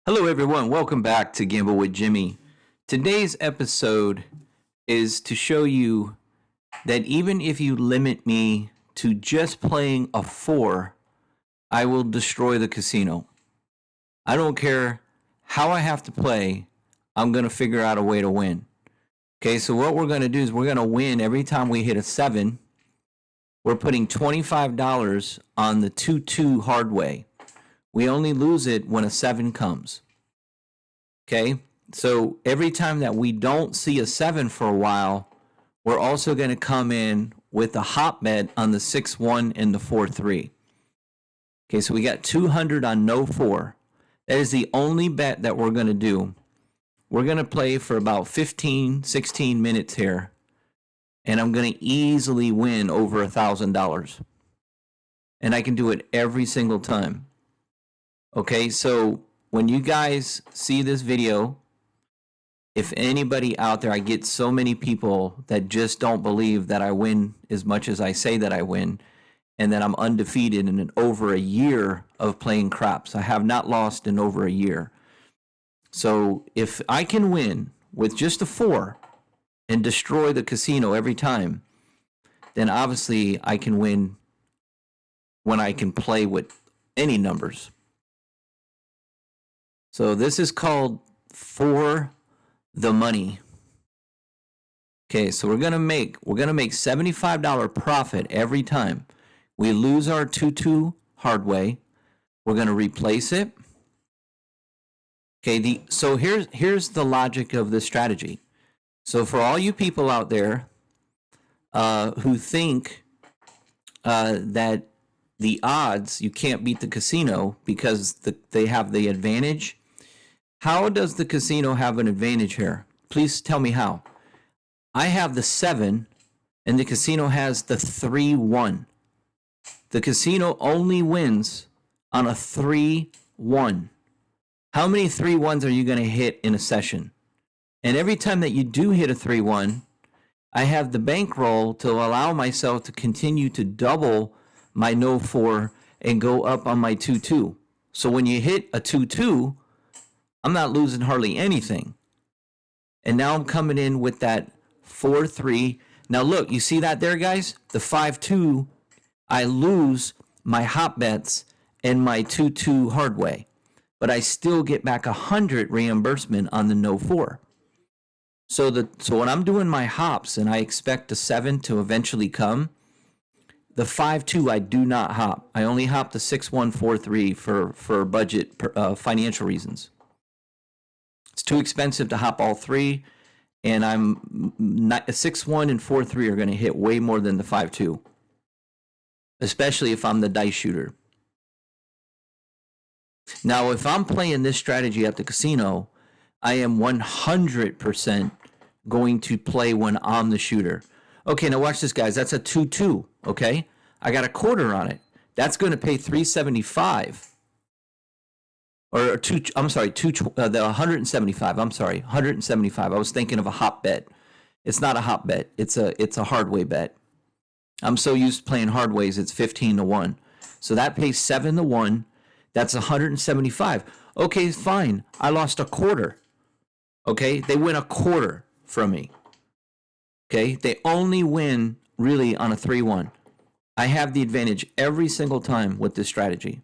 Hello, everyone. Welcome back to Gamble with Jimmy. Today's episode is to show you that even if you limit me to just playing a four, I will destroy the casino. I don't care how I have to play, I'm going to figure out a way to win. Okay, so what we're going to do is we're going to win every time we hit a seven. We're putting $25 on the 2-2 hard way. We only lose it when a seven comes. Okay, so every time that we don't see a seven for a while, we're also going to come in with a hot bet on the 6-1 and the 4-3. Okay, so we got 200 on no four. That is the only bet that we're going to do. We're going to play for about 15, 16 minutes here, and I'm going to easily win over $1,000. And I can do it every single time. Okay, so when you guys see this video, if anybody out there, I get so many people that just don't believe that I win as much as I say that I win, and that I'm undefeated in over a year of playing craps. I have not lost in over a year. So if I can win with just a four and destroy the casino every time, then obviously I can win when I can play with any numbers. So this is called For the Money. Okay, so we're gonna make $75 profit every time we lose our 2-2 hard way. We're gonna replace it. Okay, so here's the logic of this strategy. So for all you people out there who think that the odds, you can't beat the casino because they have the advantage. How does the casino have an advantage here? Please tell me how. I have the 7 and the casino has the 3-1. The casino only wins on a 3-1. How many 3-1s are you going to hit in a session? And every time that you do hit a 3-1, I have the bankroll to allow myself to continue to double my no 4 and go up on my 2-2. So when you hit a 2-2, I'm not losing hardly anything. And now I'm coming in with that 4-3. Now look, you see that there, guys? The 5-2, I lose my hot bets and my 2-2 hard way. But I still get back 100 reimbursement on the no 4. So when I'm doing my hops and I expect a 7 to eventually come, the 5-2 I do not hop. I only hop the 6-1, 4-3 for budget financial reasons. It's too expensive to hop all three, and I'm not, 6-1 and 4-3 are going to hit way more than the 5-2, especially if I'm the dice shooter. Now, if I'm playing this strategy at the casino, I am 100% going to play when I'm the shooter. Okay, now watch this, guys. That's a 2-2, okay? I got a quarter on it. That's going to pay $375. Or the 175. I'm sorry, 175. I was thinking of a hop bet. It's not a hop bet. It's a hard way bet. I'm so used to playing hard ways. It's 15-1. So that pays 7-1. That's 175. Okay, fine. I lost a quarter. Okay, they win a quarter from me. Okay, they only win really on a 3-1. I have the advantage every single time with this strategy.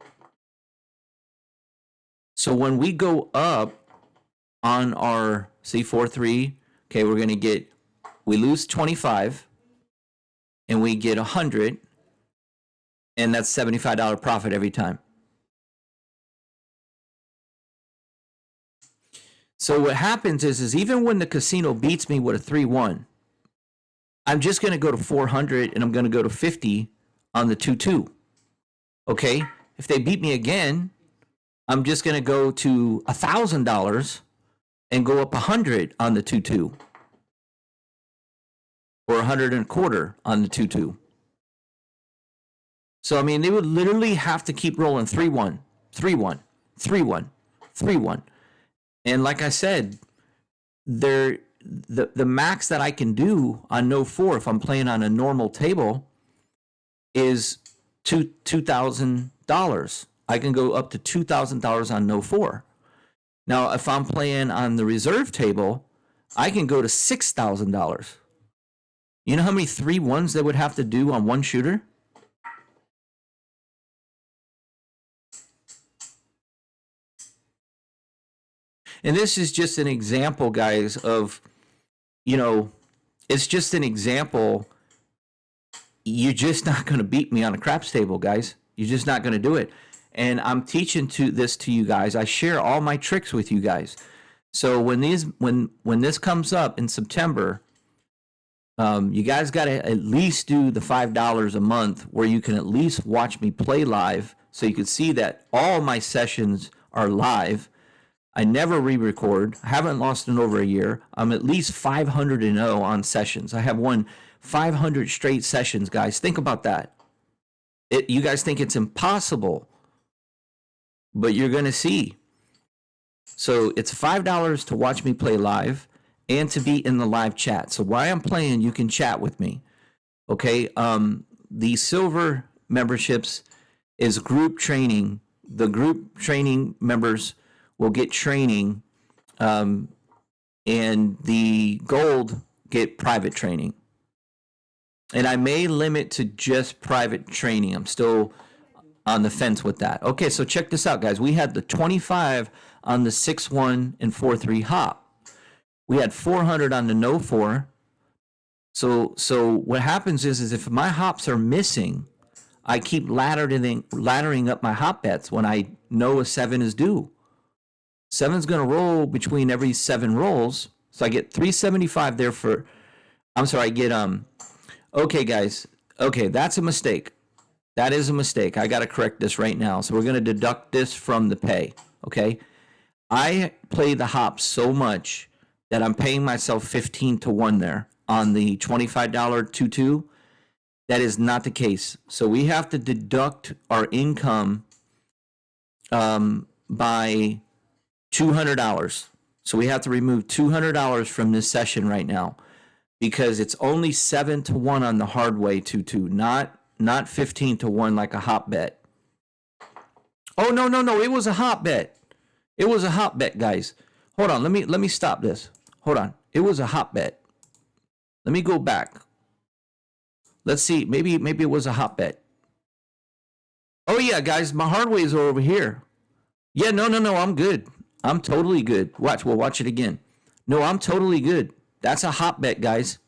So when we go up on our C4-3, okay, we lose 25 and we get 100, and that's $75 profit every time. So what happens is even when the casino beats me with a 3-1, I'm just going to go to 400 and I'm going to go to 50 on the 2-2. Okay? If they beat me again, I'm just going to go to $1,000 and go up 100 on the 2-2. Or 100 and a quarter on the 2-2. So, I mean, they would literally have to keep rolling 3-1, 3-1, 3-1, 3-1. And like I said, the max that I can do on no 4 if I'm playing on a normal table is $2,000. I can go up to $2,000 on no 4. Now, if I'm playing on the reserve table, I can go to $6,000. You know how many 3-1s they would have to do on one shooter? And this is just an example, guys, of, you know, it's just an example. You're just not going to beat me on a craps table, guys. You're just not going to do it. And I'm teaching this to you guys. I share all my tricks with you guys. So when this comes up in September, you guys got to at least do the $5 a month where you can at least watch me play live, so you can see that all my sessions are live. I never re-record. I haven't lost in over a year. I'm at least 500-0 on sessions. I have won 500 straight sessions, guys. Think about that. You guys think it's impossible, but you're going to see. So it's $5 to watch me play live and to be in the live chat. So while I'm playing, you can chat with me. Okay. The silver memberships is group training. The group training members will get training, and the gold get private training. And I may limit to just private training. I'm still on the fence with that. Okay, so check this out, guys. We had the 25 on the 6-1 and 4-3 hop. We had 400 on the no 4. So what happens is if my hops are missing, I keep laddering up my hop bets when I know a 7 is due. 7's going to roll between every 7 rolls. So I get 375 there for, I'm sorry, I get, okay, guys. Okay, that's a mistake. That is a mistake. I got to correct this right now. So we're going to deduct this from the pay, okay? I play the hops so much that I'm paying myself 15-1 there on the $25 2-2. That is not the case. So we have to deduct our income by $200. So we have to remove $200 from this session right now, because it's only 7-1 on the hard way 2-2, not 15-1 like a hop bet. Oh, no, it was a hop bet. It was a hop bet, guys. Hold on, let me stop this. Hold on. It was a hop bet. Let me go back. Let's see. Maybe it was a hop bet. Oh yeah, guys, my hard ways are over here. Yeah, no, I'm good. I'm totally good. We'll watch it again. No, I'm totally good. That's a hop bet, guys.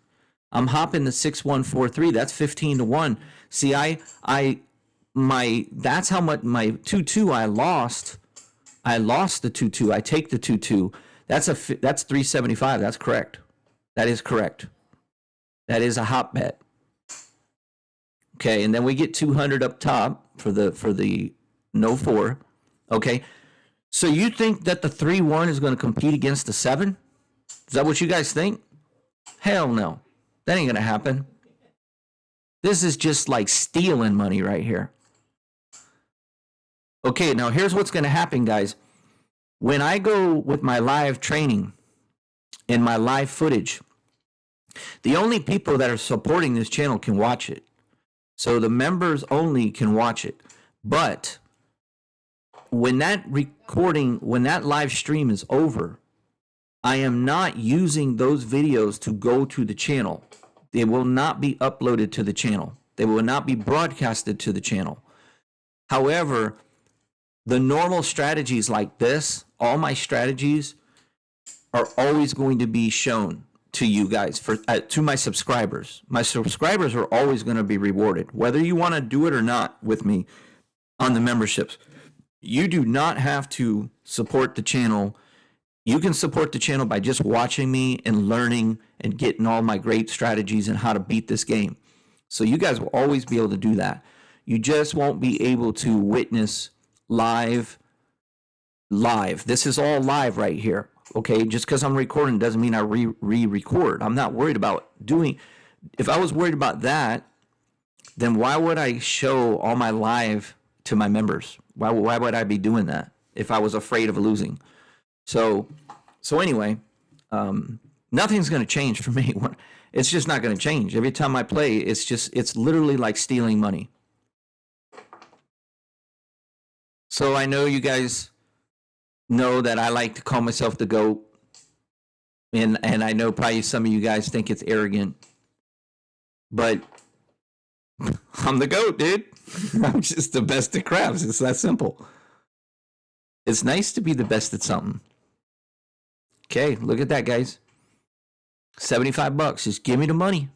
I'm hopping the 6-1-4-3. That's 15-1. See, that's how much my 2-2 I lost. I lost the 2-2. I take the 2-2. That's 375. That's correct. That is correct. That is a hop bet. Okay, and then we get 200 up top for the no 4. Okay. So you think that the 3-1 is going to compete against the 7? Is that what you guys think? Hell no. That ain't going to happen. This is just like stealing money right here. Okay, now here's what's going to happen, guys. When I go with my live training and my live footage, the only people that are supporting this channel can watch it. So the members only can watch it. But when that live stream is over, I am not using those videos to go to the channel. They will not be uploaded to the channel. They will not be broadcasted to the channel. However, the normal strategies like this, all my strategies are always going to be shown to you guys, to my subscribers. My subscribers are always going to be rewarded, whether you want to do it or not with me on the memberships. You do not have to support the channel. You can support the channel by just watching me and learning and getting all my great strategies and how to beat this game. So you guys will always be able to do that. You just won't be able to witness live. This is all live right here. Okay, just because I'm recording doesn't mean I re-record. I'm not worried about doing. If I was worried about that, then why would I show all my live to my members? Why would I be doing that if I was afraid of losing? So anyway, nothing's going to change for me. It's just not going to change. Every time I play, it's literally like stealing money. So I know you guys know that I like to call myself the GOAT. And I know probably some of you guys think it's arrogant, but I'm the GOAT, dude. I'm just the best at craps. It's that simple. It's nice to be the best at something. Okay, look at that, guys. $75. Just give me the money.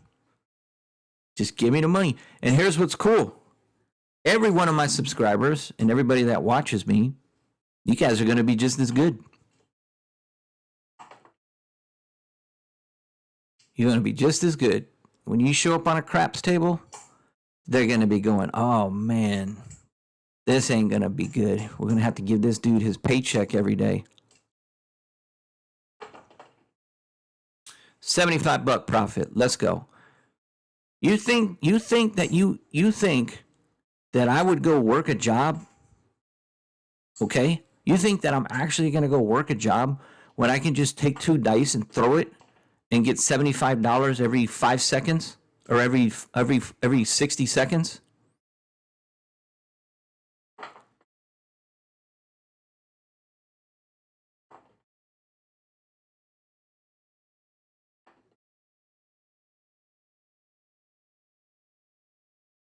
Just give me the money. And here's what's cool. Every one of my subscribers and everybody that watches me, you guys are going to be just as good. You're going to be just as good. When you show up on a craps table, they're going to be going, oh, man, this ain't going to be good. We're going to have to give this dude his paycheck every day. $75 profit. Let's go. You think that I would go work a job? Okay? You think that I'm actually going to go work a job when I can just take 2 dice and throw it and get $75 every 5 seconds or every 60 seconds?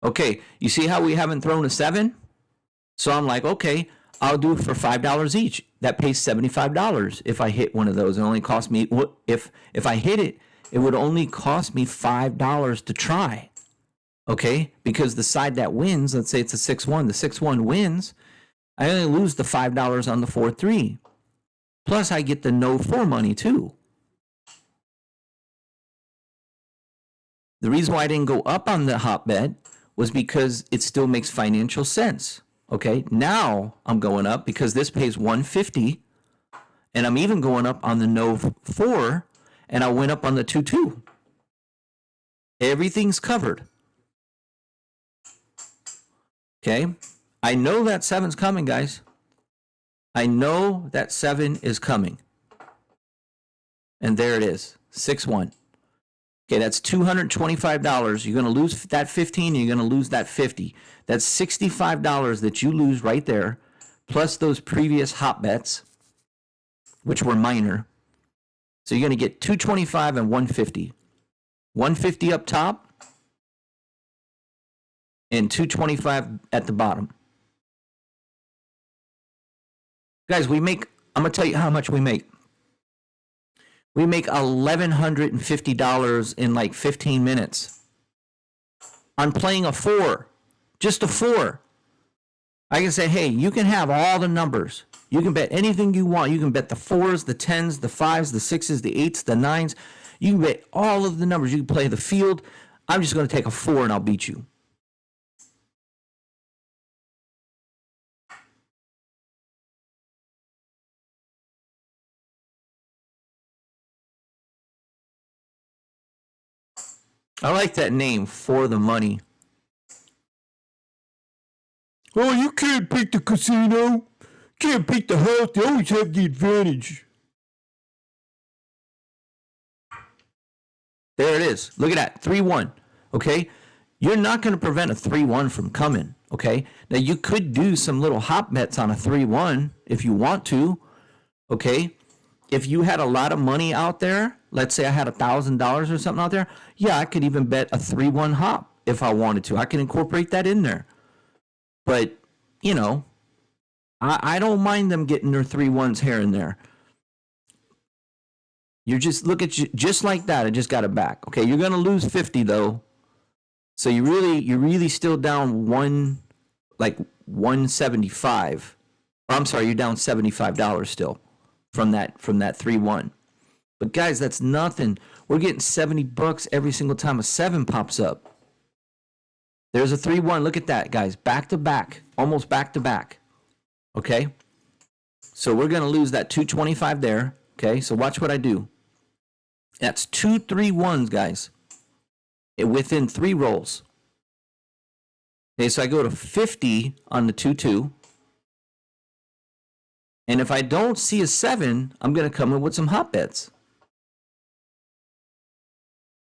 Okay, you see how we haven't thrown a 7? So I'm like, okay, I'll do it for $5 each. That pays $75 if I hit one of those. It only cost me, if I hit it, it would only cost me $5 to try. Okay, because the side that wins, let's say it's a 6-1, the 6-1 wins, I only lose the $5 on the 4-3. Plus I get the no 4 money too. The reason why I didn't go up on the hot bet was because it still makes financial sense. Okay, now I'm going up because this pays $150, and I'm even going up on the no 4, and I went up on the 2-2. Everything's covered. Okay, I know that 7's coming, guys. I know that 7 is coming. And there it is, 6-1. Okay, that's $225. You're going to lose that 15, and you're going to lose that 50. That's $65 that you lose right there, plus those previous hot bets, which were minor. So you're going to get 225 and 150. 150 up top and 225 at the bottom. Guys, I'm going to tell you how much we make. We make $1,150 in like 15 minutes. I'm playing a 4, just a 4. I can say, hey, you can have all the numbers. You can bet anything you want. You can bet the 4s, the 10s, the 5s, the 6s, the 8s, the 9s. You can bet all of the numbers. You can play the field. I'm just going to take a 4 and I'll beat you. I like that name, For the Money. Oh, you can't beat the casino. Can't beat the house. They always have the advantage. There it is. Look at that. 3-1. Okay? You're not going to prevent a 3-1 from coming. Okay? Now, you could do some little hot bets on a 3-1 if you want to. Okay? If you had a lot of money out there, let's say I had $1,000 or something out there, yeah, I could even bet a 3-1 hop if I wanted to. I can incorporate that in there. But, you know, I don't mind them getting their 3-1s here and there. You're just, look at you, just like that. I just got it back. Okay, you're going to lose 50 though. So you're really still down 175. I'm sorry, you're down $75 still from that 3-1. But guys, that's nothing. We're getting $70 every single time a 7 pops up. There's a 3-1. Look at that, guys. Back to back. Almost back to back. Okay? So we're going to lose that 225 there. Okay? So watch what I do. That's 2 3-1s, guys. Within 3 rolls. Okay, so I go to 50 on the 2-2. And if I don't see a 7, I'm going to come in with some hot bets.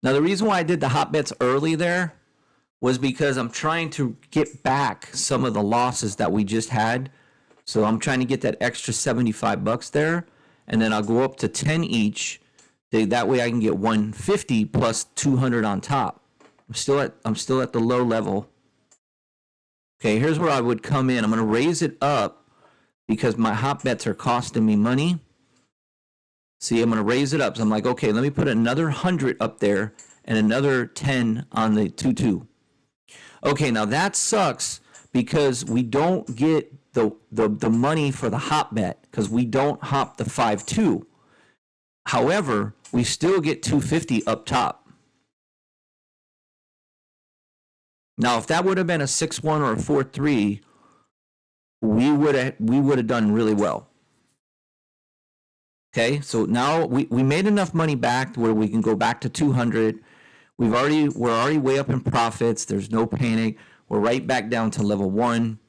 Now, the reason why I did the hot bets early there was because I'm trying to get back some of the losses that we just had. So I'm trying to get that extra $75 there, and then I'll go up to 10 each. That way I can get 150 plus 200 on top. I'm still at the low level. Okay, here's where I would come in. I'm going to raise it up because my hot bets are costing me money. See, I'm going to raise it up. So I'm like, okay, let me put another 100 up there and another 10 on the 2-2. Okay, now that sucks because we don't get the money for the hop bet because we don't hop the 5-2. However, we still get 250 up top. Now, if that would have been a 6-1 or a 4-3, we would have done really well. Okay, so now we made enough money back where we can go back to 200. We're already way up in profits. There's no panic. We're right back down to level 1.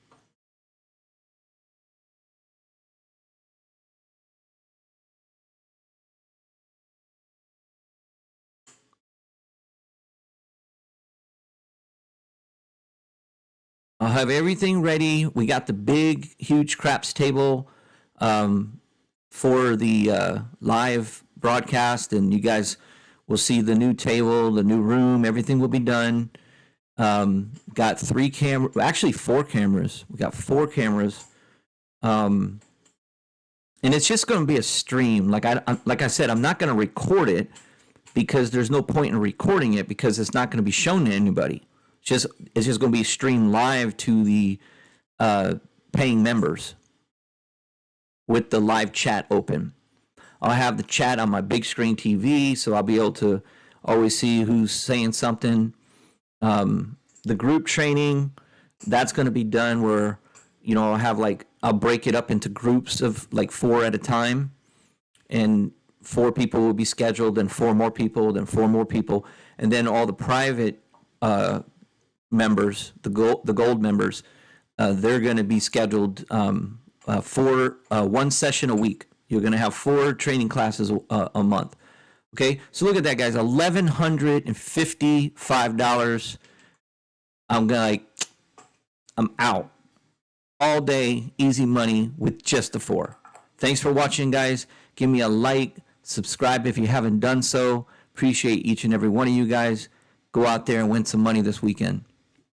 I'll have everything ready. We got the big, huge craps table for the live broadcast, and you guys will see the new table, the new room. Everything will be done. Got 3 cameras, actually 4 cameras. We got 4 cameras, and it's just going to be a stream. Like I said, I'm not going to record it because there's no point in recording it because it's not going to be shown to anybody. It's just going to be streamed live to the paying members with the live chat open. I'll have the chat on my big screen TV, so I'll be able to always see who's saying something. The group training, that's going to be done where, I'll break it up into groups of like 4 at a time, and 4 people will be scheduled, then 4 more people, then 4 more people, and then all the private members, the gold members, they're going to be scheduled for 1 session a week. You're going to have 4 training classes a month. Okay, so look at that, guys. $1,155. I'm out all day, easy money with just the 4. Thanks for watching, guys. Give me a like, subscribe if you haven't done so. Appreciate each and every one of you guys. Go out there and win some money this weekend.